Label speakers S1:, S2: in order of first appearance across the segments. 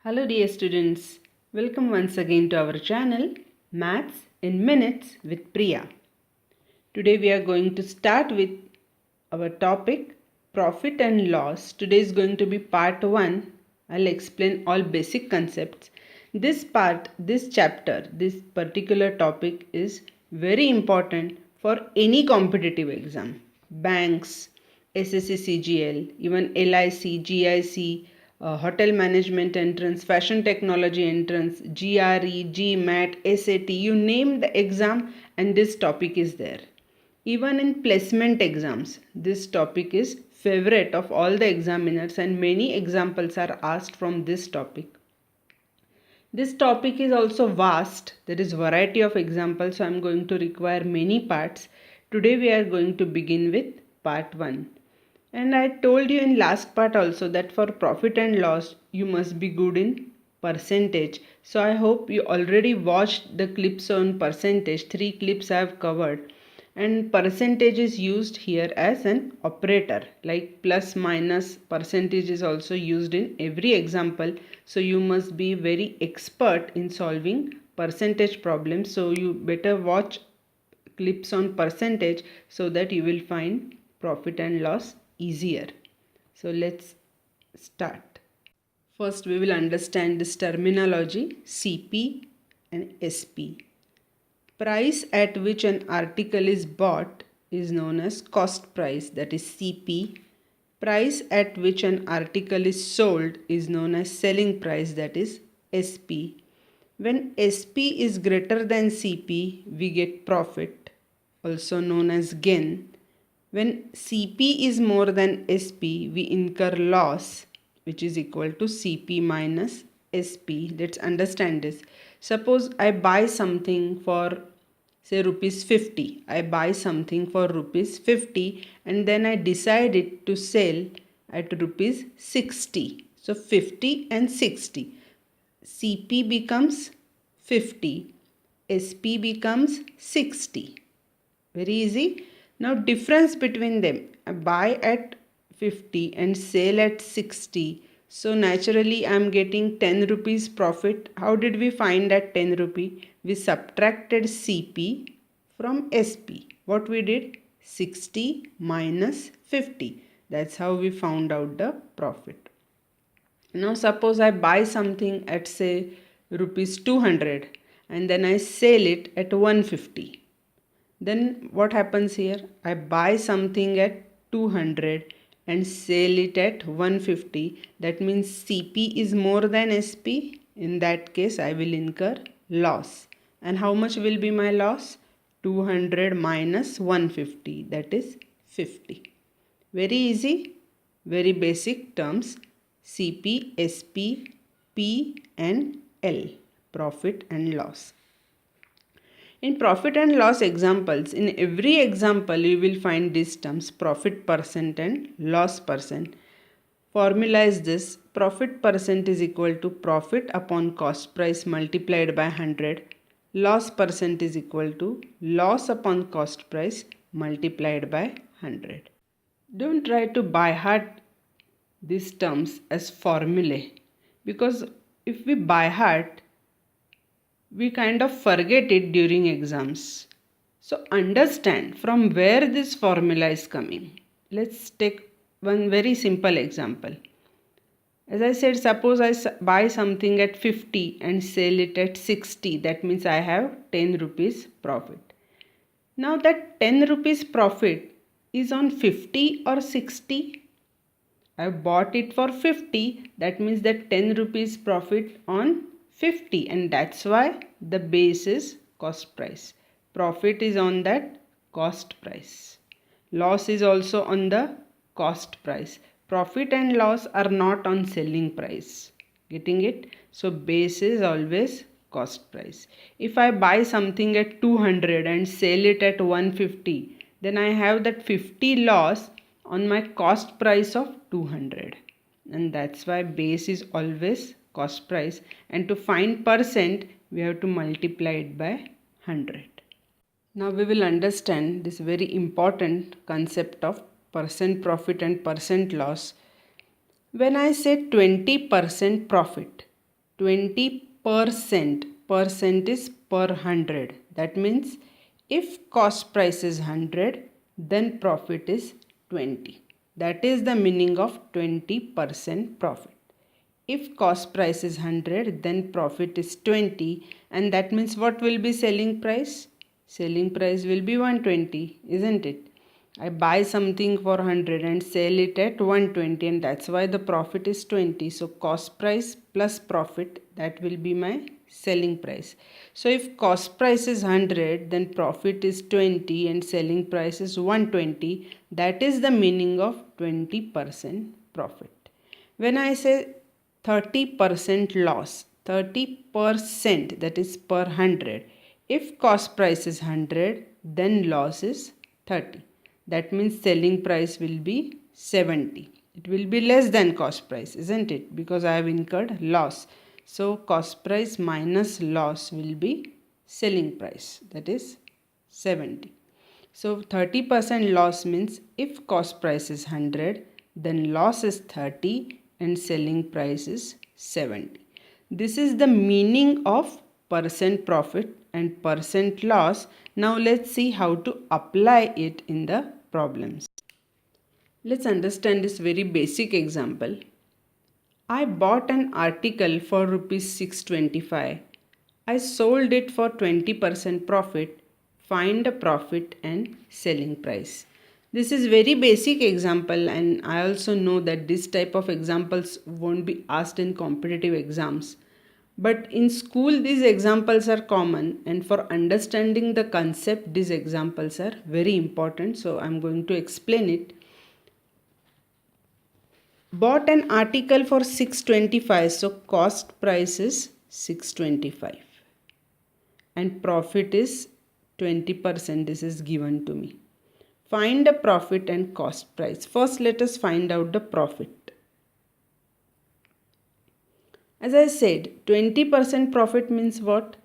S1: Hello dear students, welcome once again to our channel Maths in Minutes with Priya. Today we are going to start with our topic Profit and Loss. Today is going to be part 1. I'll explain all basic concepts. This chapter, this particular topic is very important for any competitive exam. Banks, SSC CGL, even LIC, GIC, hotel management entrance, fashion technology entrance, GRE, GMAT, SAT, you name the exam and this topic is there. Even in placement exams, this topic is favorite of all the examiners and many examples are asked from this topic. This topic is also vast. There is variety of examples, so I am going to require many parts. Today we are going to begin with part 1. And I told you in last part also that for profit and loss, you must be good in percentage. So I hope you already watched the clips on percentage. 3 clips I have covered. And percentage is used here as an operator. Like plus minus percentage is also used in every example. So you must be very expert in solving percentage problems. So you better watch clips on percentage so that you will find profit and loss easier. So let's start. First we will understand this terminology CP and SP. Price at which an article is bought is known as cost price, that is CP. Price at which an article is sold is known as selling price, that is SP. When SP is greater than CP, we get profit, also known as gain. When CP is more than SP, we incur loss, which is equal to CP minus SP. Let's understand this. Suppose I buy something for say rupees 50. I buy something for rupees 50 and then I decided to sell at rupees 60. So 50 and 60. CP becomes 50. SP becomes 60. Very easy. Now difference between them, I buy at 50 and sell at 60. So naturally I am getting 10 rupees profit. How did we find that 10 rupee? We subtracted CP from SP. What we did? 60 minus 50. That's how we found out the profit. Now suppose I buy something at say rupees 200 and then I sell it at 150. Then what happens here? I buy something at 200 and sell it at 150. That means CP is more than SP. In that case, I will incur loss. And how much will be my loss? 200 minus 150. That is 50. Very easy. Very basic terms. CP, SP, P and L. Profit and loss. In profit and loss examples, in every example you will find these terms profit percent and loss percent. Formula is this: profit percent is equal to profit upon cost price multiplied by 100. Loss percent is equal to loss upon cost price multiplied by 100. Don't try to by heart these terms as formulae, because if we by heart, we kind of forget it during exams. So understand from where this formula is coming. Let's take one very simple example. As I said, suppose I buy something at 50 and sell it at 60. That means I have 10 rupees profit. Now that 10 rupees profit is on 50 or 60? I bought it for 50. That means that 10 rupees profit on 50, and that's why the base is cost price. Profit is on that cost price. Loss is also on the cost price. Profit and loss are not on selling price. Getting it? So base is always cost price. If I buy something at 200 and sell it at 150, then I have that 50 loss on my cost price of 200. And that's why base is always cost price, and to find percent we have to multiply it by 100. Now we will understand this very important concept of percent profit and percent loss. When I say 20% profit, 20%. Percent is per 100. That means if cost price is 100, then profit is 20. That is the meaning of 20% profit. If cost price is 100, then profit is 20, and that means what will be selling price? Selling price will be 120, isn't it? I buy something for 100 and sell it at 120, and that's why the profit is 20. So cost price plus profit, that will be my selling price. So if cost price is 100, then profit is 20 and selling price is 120. That is the meaning of 20% profit. When I say 30% loss, 30%, that is per 100. If cost price is 100, then loss is 30. That means selling price will be 70. It will be less than cost price, isn't it? Because I have incurred loss. So cost price minus loss will be selling price, that is 70. So 30% loss means if cost price is 100, then loss is 30 and selling price is 70. This is the meaning of percent profit and percent loss. Now let's see how to apply it in the problems. Let's understand this very basic example. I bought an article for rupees 625. I sold it for 20% profit. Find the profit and selling price. This is very basic example, and I also know that this type of examples won't be asked in competitive exams. But in school these examples are common, and for understanding the concept these examples are very important. So I'm going to explain it. Bought an article for 625, so cost price is 625 and profit is 20%. This is given to me. Find the profit and cost price. First let us find out the profit. As I said, 20% profit means what?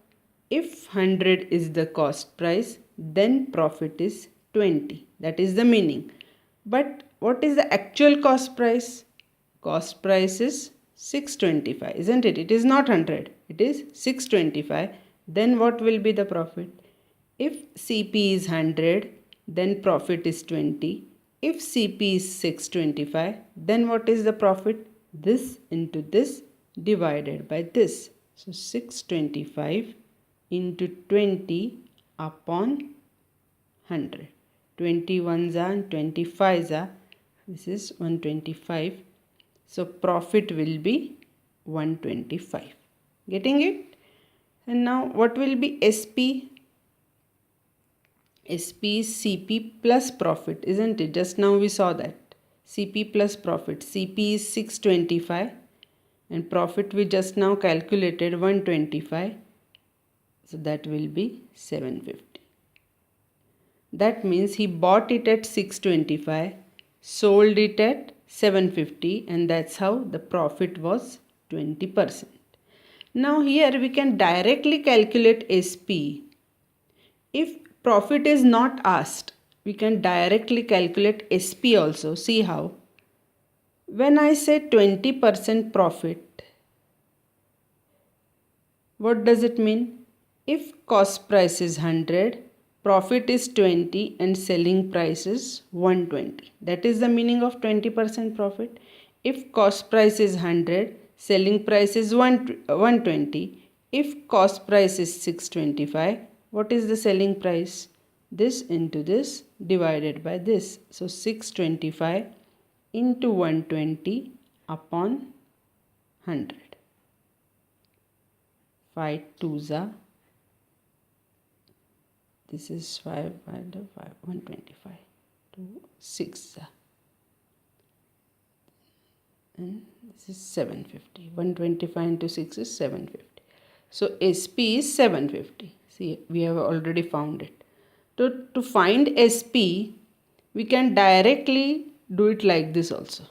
S1: If 100 is the cost price, then profit is 20. That is the meaning. But what is the actual cost price? Cost price is 625, isn't it? It is not 100. It is 625. Then what will be the profit? If CP is 100, then profit is 20. If CP is 625, then what is the profit? This into this divided by this. So 625 into 20 upon 100. 21s are and 25s are. This is 125. So profit will be 125. Getting it? And now what will be SP? SP is CP plus profit, isn't it? Just now we saw that. CP plus profit. CP is 625 and profit we just now calculated 125. So that will be 750. That means he bought it at 625, sold it at 750, and that's how the profit was 20%. Now here we can directly calculate SP. If profit is not asked, we can directly calculate SP also. See how? When I say 20% profit, what does it mean? If cost price is 100, profit is 20 and selling price is 120. That is the meaning of 20% profit. If cost price is 100, selling price is 120. If cost price is 625, what is the selling price? This into this divided by this. So 625 into 120 upon 100. 5 2s are. This is 5 and 5, 125 to 6. And this is 750. 125 into 6 is 750. So SP is 750. See, we have already found it. To find SP, we can directly do it like this also.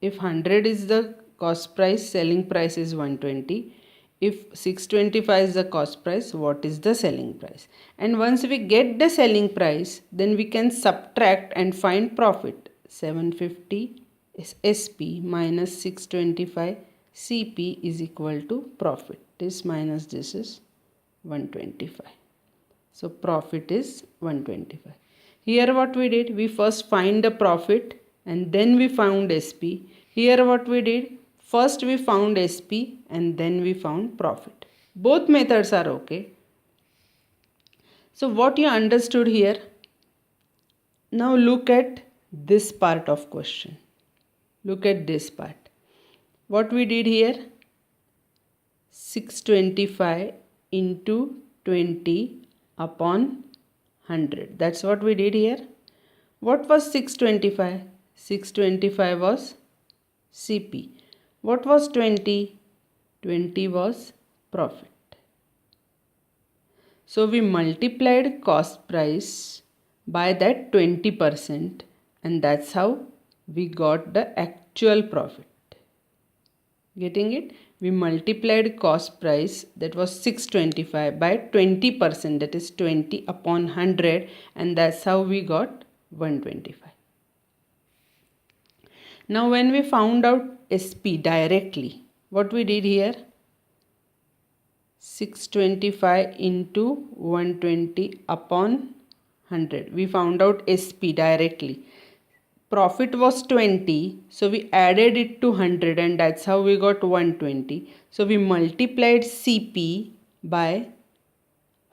S1: If 100 is the cost price, selling price is 120. If 625 is the cost price, what is the selling price? And once we get the selling price, then we can subtract and find profit. 750 is SP minus 625. CP is equal to profit. This minus this is 125. So profit is 125. Here what we did, we first find the profit and then we found SP. Here what we did, first we found SP and then we found profit. Both methods are okay. So what you understood here? Now look at this part of question. Look at this part. What we did here? 625 into 20 upon 100. That's what we did here. What was 625? 625 was CP. What was 20? 20 was profit. So we multiplied cost price by that 20% and that's how we got the actual profit. Getting it? We multiplied cost price, that was 625, by 20%, that is 20 upon 100, and that's how we got 125. Now when we found out SP directly, what we did here? 625 into 120 upon 100. We found out SP directly. Profit was 20, so we added it to 100 and that's how we got 120. So we multiplied CP by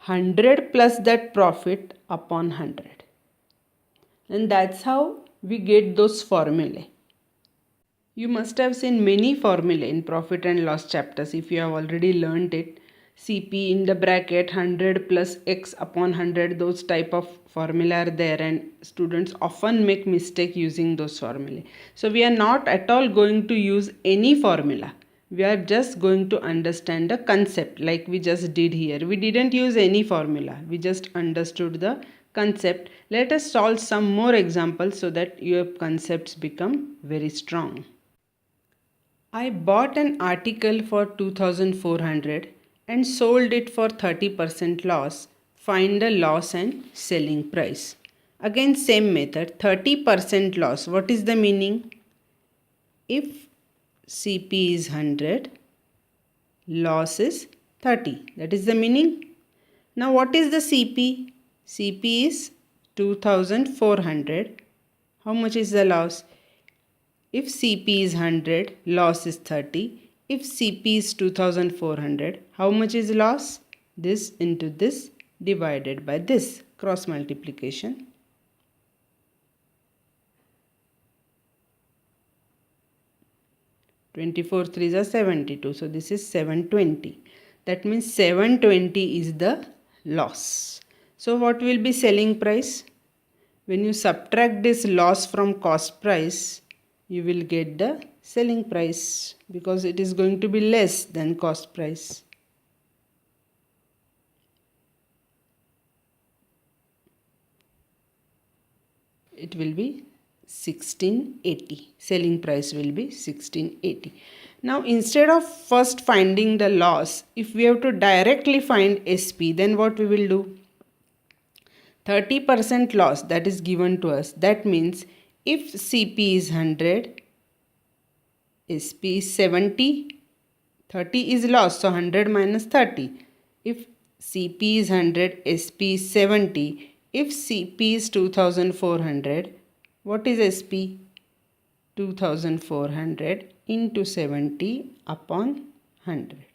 S1: 100 plus that profit upon 100. And that's how we get those formulae. You must have seen many formulae in profit and loss chapters if you have already learned it. CP in the bracket 100 plus X upon 100, those type of formula are there and students often make mistake using those formulae. So we are not at all going to use any formula. We are just going to understand the concept like we just did here. We didn't use any formula. We just understood the concept. Let us solve some more examples so that your concepts become very strong. I bought an article for 2,400 and sold it for 30% loss. Find the loss and selling price. Again same method, 30% loss. What is the meaning? If CP is 100, loss is 30. That is the meaning. Now what is the CP? CP is 2,400. How much is the loss? If CP is 100, loss is 30. If CP is 2,400, how much is loss? This into this divided by this, cross multiplication. Twenty-four threes are 72, so this is 720. That means 720 is the loss. So what will be selling price? When you subtract this loss from cost price, you will get the selling price because it is going to be less than cost price. It will be 1680. Selling price will be 1680. Now instead of first finding the loss, if we have to directly find SP, then what we will do? 30% loss that is given to us. That means if CP is 100, SP is 70, 30 is loss, so 100 minus 30. If CP is 100, SP is 70. If CP is 2,400, what is SP? 2,400 into 70 upon 100.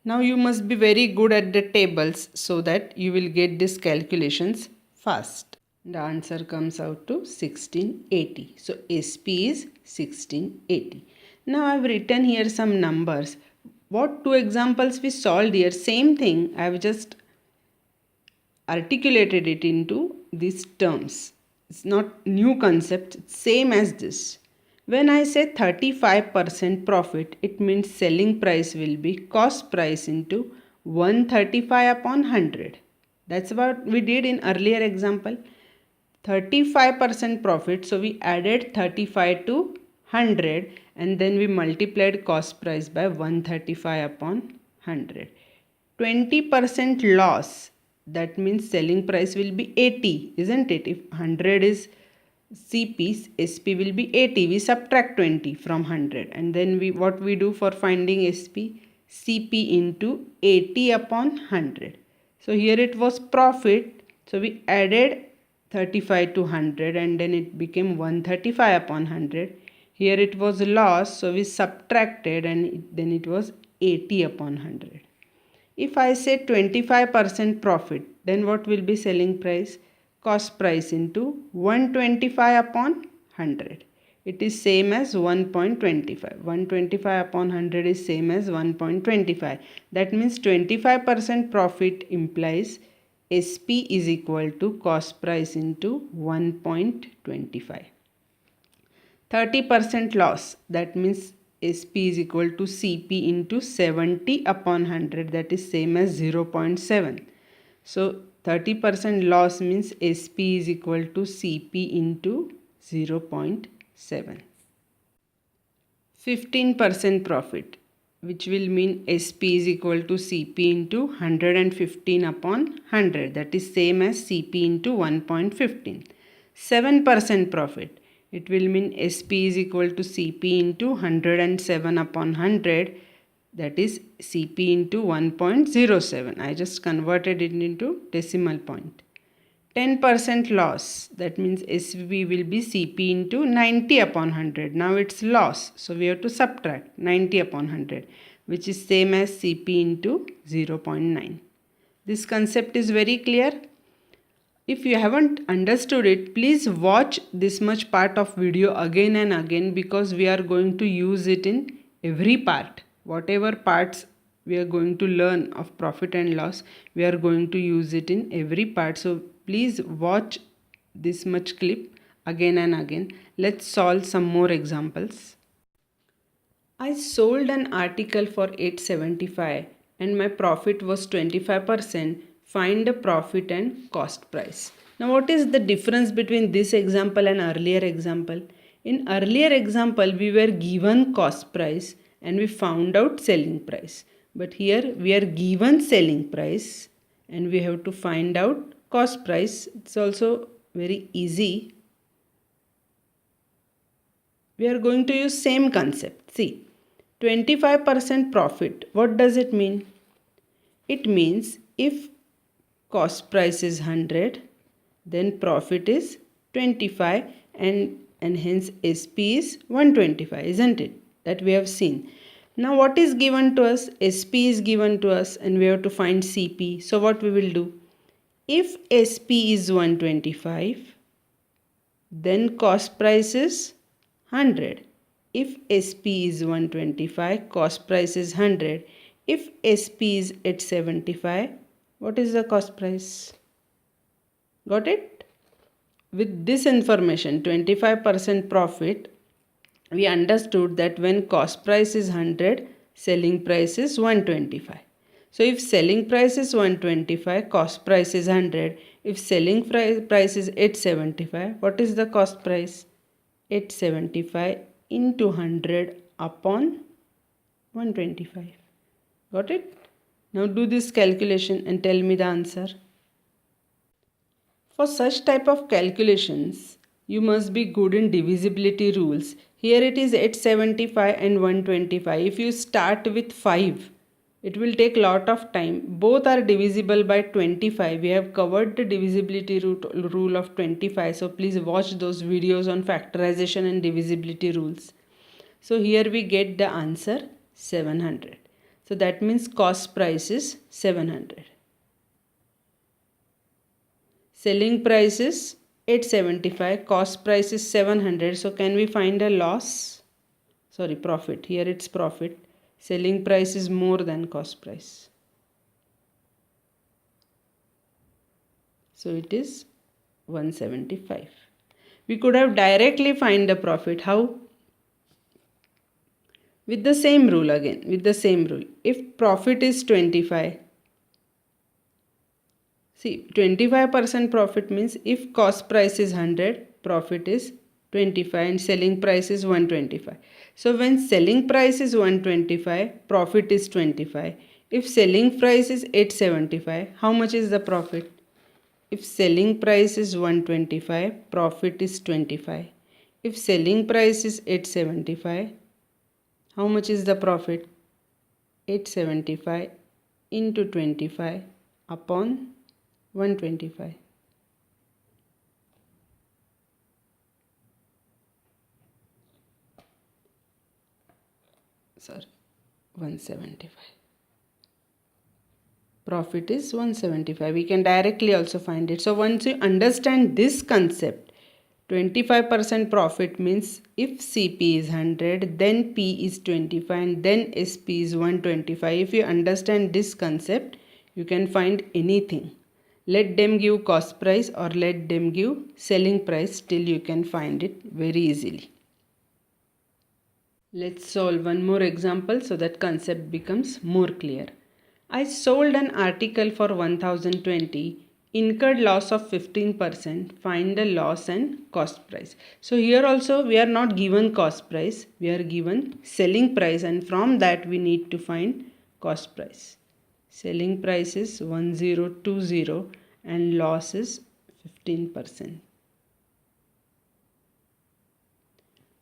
S1: Now you must be very good at the tables so that you will get these calculations fast. The answer comes out to 1680. So SP is 1680. Now I have written here some numbers. What two examples we solved here? Same thing. I have just articulated it into these terms. It's not new concept. It's same as this. When I say 35% profit, it means selling price will be cost price into 135 upon 100. That's what we did in earlier example. 35% profit, so we added 35 to 100 and then we multiplied cost price by 135 upon 100. 20% loss, that means selling price will be 80, isn't it? If 100 is CP's, SP will be 80. We subtract 20 from 100, and then what we do for finding SP? CP into 80 upon 100. So here it was profit, so we added 35 to 100 and then it became 135 upon 100. Here it was loss, so we subtracted and then it was 80 upon 100. If I say 25% profit, then what will be selling price? Cost price into 125 upon 100. It is same as 1.25. 125 upon 100 is same as 1.25. That means 25% profit implies SP is equal to cost price into 1.25. 30% loss, that means SP is equal to CP into 70 upon 100, that is same as 0.7. So 30% loss means SP is equal to CP into 0.7. 15% profit, which will mean SP is equal to CP into 115 upon 100, that is same as CP into 1.15. 7% profit, it will mean SP is equal to CP into 107 upon 100, that is CP into 1.07. I just converted it into decimal point. 10% loss, that means SP will be CP into 90 upon 100. Now it's loss, so we have to subtract 90 upon 100, which is same as CP into 0.9. This concept is very clear. If you haven't understood it, please watch this much part of video again and again, because we are going to use it in every part. Whatever parts we are going to learn of profit and loss, we are going to use it in every part. So please watch this much clip again and again. Let's solve some more examples. I sold an article for 875 and my profit was 25%. Find the profit and cost price. Now what is the difference between this example and earlier example? In earlier example, we were given cost price and we found out selling price. But here we are given selling price and we have to find out cost price. It's also very easy. We are going to use same concept. See, 25% profit. What does it mean? It means if cost price is 100, then profit is 25 and hence SP is 125, isn't it? That we have seen. Now what is given to us? SP is given to us and we have to find CP. So what we will do? If SP is 125, then cost price is 100. If SP is 125, cost price is 100. If SP is 875, what is the cost price? Got it? With this information, 25% profit, we understood that when cost price is 100, selling price is 125. So if selling price is 125, cost price is 100. If selling price is 875, what is the cost price? 875 into 100 upon 125. Got it? Now do this calculation and tell me the answer. For such type of calculations, you must be good in divisibility rules. Here it is 875 and 125. If you start with 5, it will take lot of time. Both are divisible by 25. We have covered the divisibility rule of 25. So please watch those videos on factorization and divisibility rules. So here we get the answer 700. So that means cost price is 700. Selling price is 875, cost price is 700. So can we find a loss? Sorry, profit. Here it's profit. Selling price is more than cost price. So it is 175. We could have directly find the profit. How? With the same rule again. With the same rule. If profit is 25. See, 25% profit means if cost price is 100, profit is 25 and selling price is 125. So when selling price is 125, profit is 25. If selling price is 875, how much is the profit? If selling price is 125, profit is 25. If selling price is 875, how much is the profit? 875 into 25 upon 125. Sorry, 175. Profit is 175. We can directly also find it. So once you understand this concept, 25% profit means if CP is 100, then P is 25 and then SP is 125. If you understand this concept, you can find anything. Let them give cost price or let them give selling price, till you can find it very easily. Let's solve one more example so that concept becomes more clear. I sold an article for 1020, incurred loss of 15%, find the loss and cost price. So here also we are not given cost price, we are given selling price, and from that we need to find cost price. Selling price is 1020 and loss is 15%.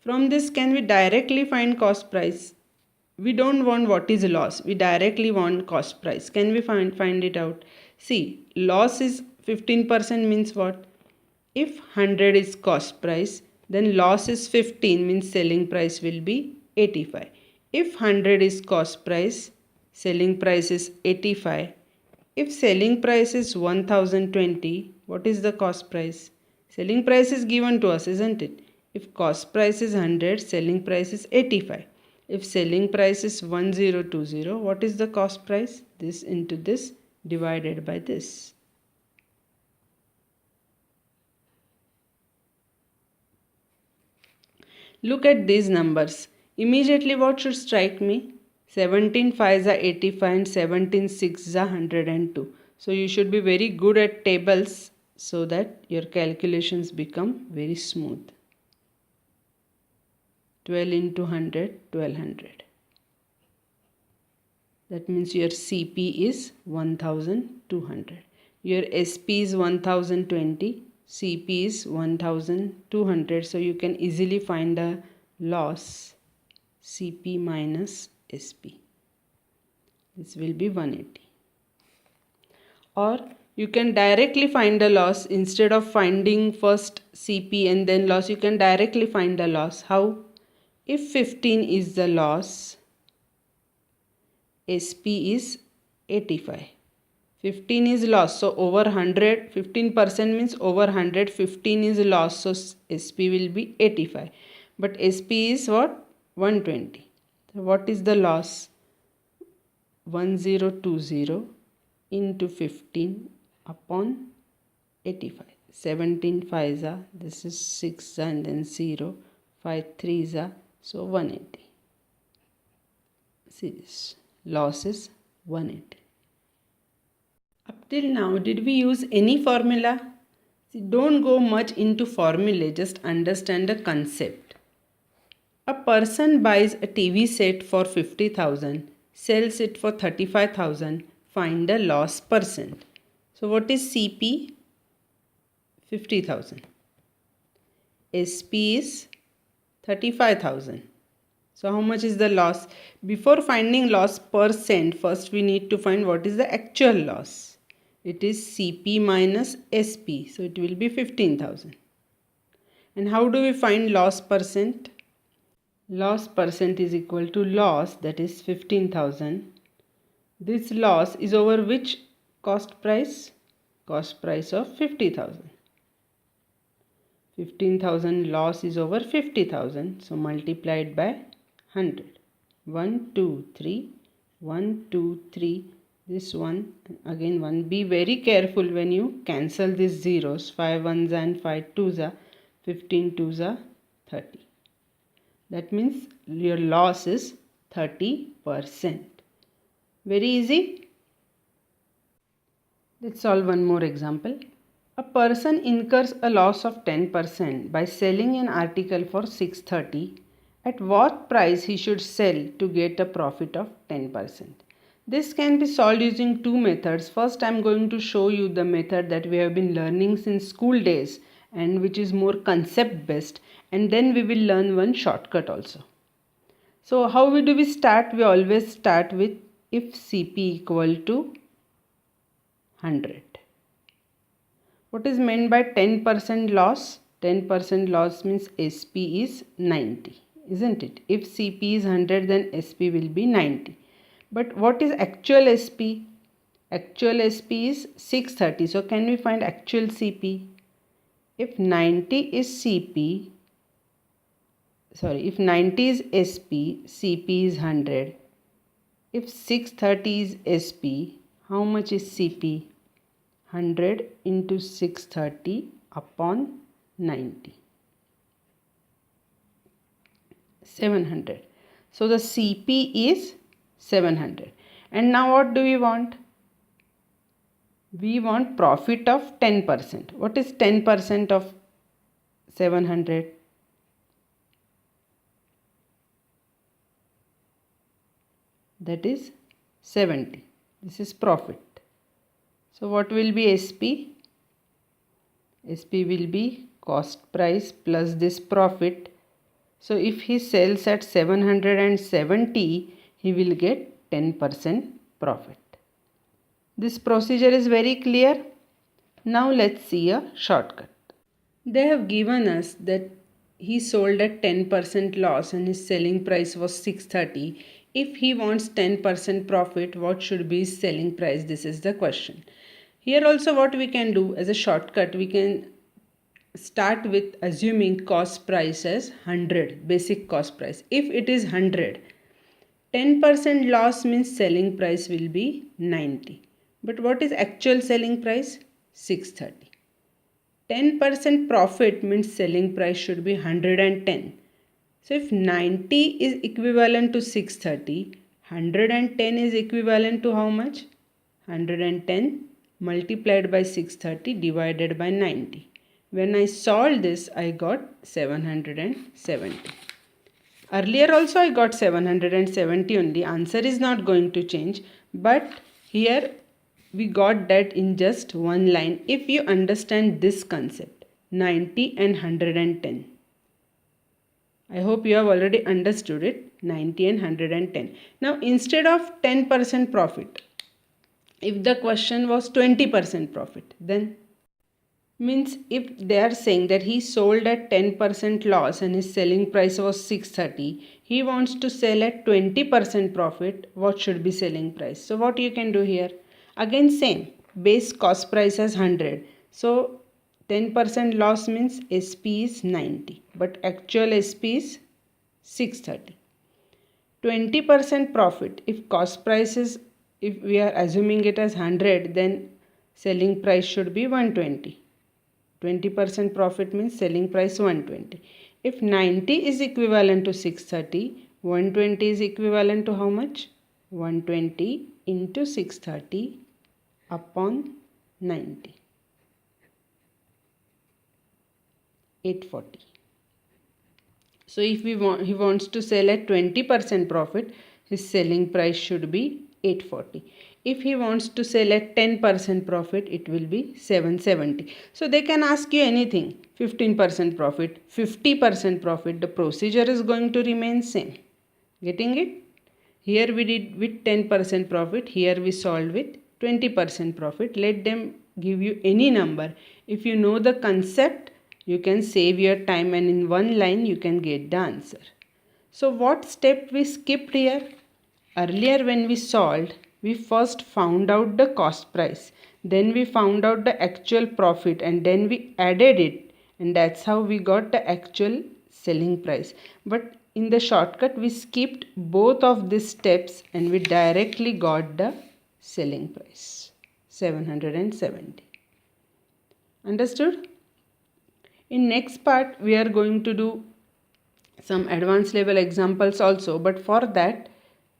S1: From this, can we directly find cost price? We don't want what is loss. We directly want cost price. Can we find it out? See, loss is 15% means what? If 100 is cost price, then loss is 15 means selling price will be 85. If 100 is cost price, selling price is 85. If selling price is 1020, what is the cost price? Selling price is given to us, isn't it? If cost price is 100, selling price is 85. If selling price is 1020, what is the cost price? This into this divided by this. Look at these numbers. Immediately what should strike me? 17 5s are 85 and 17 6s are 102. So you should be very good at tables so that your calculations become very smooth. 12 into 100, 1200. That means your CP is 1200. Your SP is 1020. CP is 1200. So you can easily find the loss CP minus SP. This will be 180. Or you can directly find the loss. Instead of finding first CP and then loss, you can directly find the loss. How? If 15 is the loss, SP is 85. 15 is loss, so over 100, 15% means over 100, 15 is loss, so SP will be 85. But SP is what? 120. So what is the loss? 1020 into 15 upon 85. 17 5s are, this is 6 and then 0, 5 3s are, so 180. See this, loss is 180. Up till now, did we use any formula? See, don't go much into formulae, just understand the concept. A person buys a TV set for 50,000, sells it for 35,000, find the loss percent. So what is CP? 50,000. SP is 35,000. So how much is the loss? Before finding loss percent, first we need to find what is the actual loss. It is CP minus SP. So it will be 15,000. And how do we find loss percent? Loss percent is equal to loss, that is 15,000. This loss is over which cost price? Cost price of 50,000. 15,000 loss is over 50,000, so multiplied by 100. 1 2 3, 1 2 3, this one again 1. Be very careful when you cancel these zeros. 5 1s and 5 2s are, 15 2s are 30. That means your loss is 30%. Very easy. Let's solve one more example. A person incurs a loss of 10% by selling an article for 630. At what price he should sell to get a profit of 10%? This can be solved using two methods. First, I am going to show you the method that we have been learning since school days and which is more concept based, and then we will learn one shortcut also. So how do we start? We always start with if Cp equal to 100. What is meant by 10% loss? 10% loss means Sp is 90, isn't it? If Cp is 100, then Sp will be 90. But what is actual Sp? Actual Sp is 630. So can we find actual Cp? If 90 is Cp, if 90 is Sp, Cp is 100. If 630 is Sp, how much is Cp? 100 into 630 upon 90. 700. So the Cp is 700. And now what do we want? We want profit of 10%. What is 10% of 700? That is 70. This is profit. So what will be Sp? Sp will be cost price plus this profit. So if he sells at 770, he will get 10% profit. This procedure is very clear. Now let's see a shortcut. They have given us that he sold at 10% loss and his selling price was 630. If he wants 10% profit, what should be his selling price? This is the question. Here also what we can do as a shortcut, we can start with assuming cost price as 100, basic cost price. If it is 100, 10% loss means selling price will be 90. But what is actual selling price? 630. 10% profit means selling price should be 110. So if 90 is equivalent to 630, 110 is equivalent to how much? 110 multiplied by 630 divided by 90. When I solved this, I got 770. Earlier also I got 770 only. Answer is not going to change. But here we got that in just one line. If you understand this concept, 90 and 110. I hope you have already understood it, 90 and 110. Now instead of 10% profit, if the question was 20% profit, then means if they are saying that he sold at 10% loss and his selling price was 630, he wants to sell at 20% profit, what should be selling price? So what you can do here? Again same, base cost price as 100. So 10% loss means Sp is 90, but actual Sp is 630. 20% profit, if cost price is, if we are assuming it as 100, then selling price should be 120. 20% profit means selling price 120. If 90 is equivalent to 630, 120 is equivalent to how much? 120 into 630 upon 90. 840. So if he wants to sell at 20% profit, his selling price should be 840. If he wants to sell at 10% profit, it will be 770. So they can ask you anything, 15% profit, 50% profit, the procedure is going to remain same. Getting it? Here we did with 10% profit, here we solved with 20% profit. Let them give you any number. If you know the concept, you can save your time and in one line you can get the answer. So what step we skipped here? Earlier when we solved, we first found out the cost price, then we found out the actual profit and then we added it, and that's how we got the actual selling price. But in the shortcut we skipped both of these steps and we directly got the selling price, 770. Understood? In next part we are going to do some advanced level examples also, but for that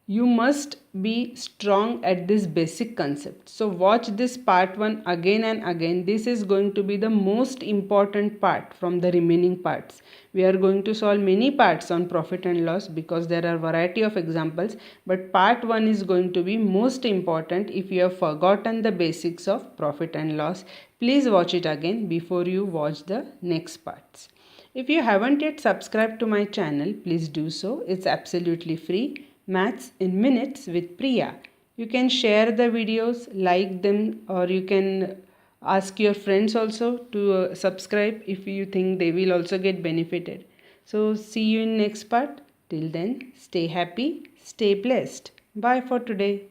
S1: you must be strong at this basic concept. So watch this part 1 again and again. This is going to be the most important part from the remaining parts. We are going to solve many parts on profit and loss because there are variety of examples, but part 1 is going to be most important. If you have forgotten the basics of profit and loss, please watch it again before you watch the next parts. If you haven't yet subscribed to my channel, please do so. It's absolutely free. Maths in Minutes with Priya. You can share the videos, like them, or you can ask your friends also to subscribe if you think they will also get benefited. So see you in next part. Till then, stay happy, stay blessed. Bye for today.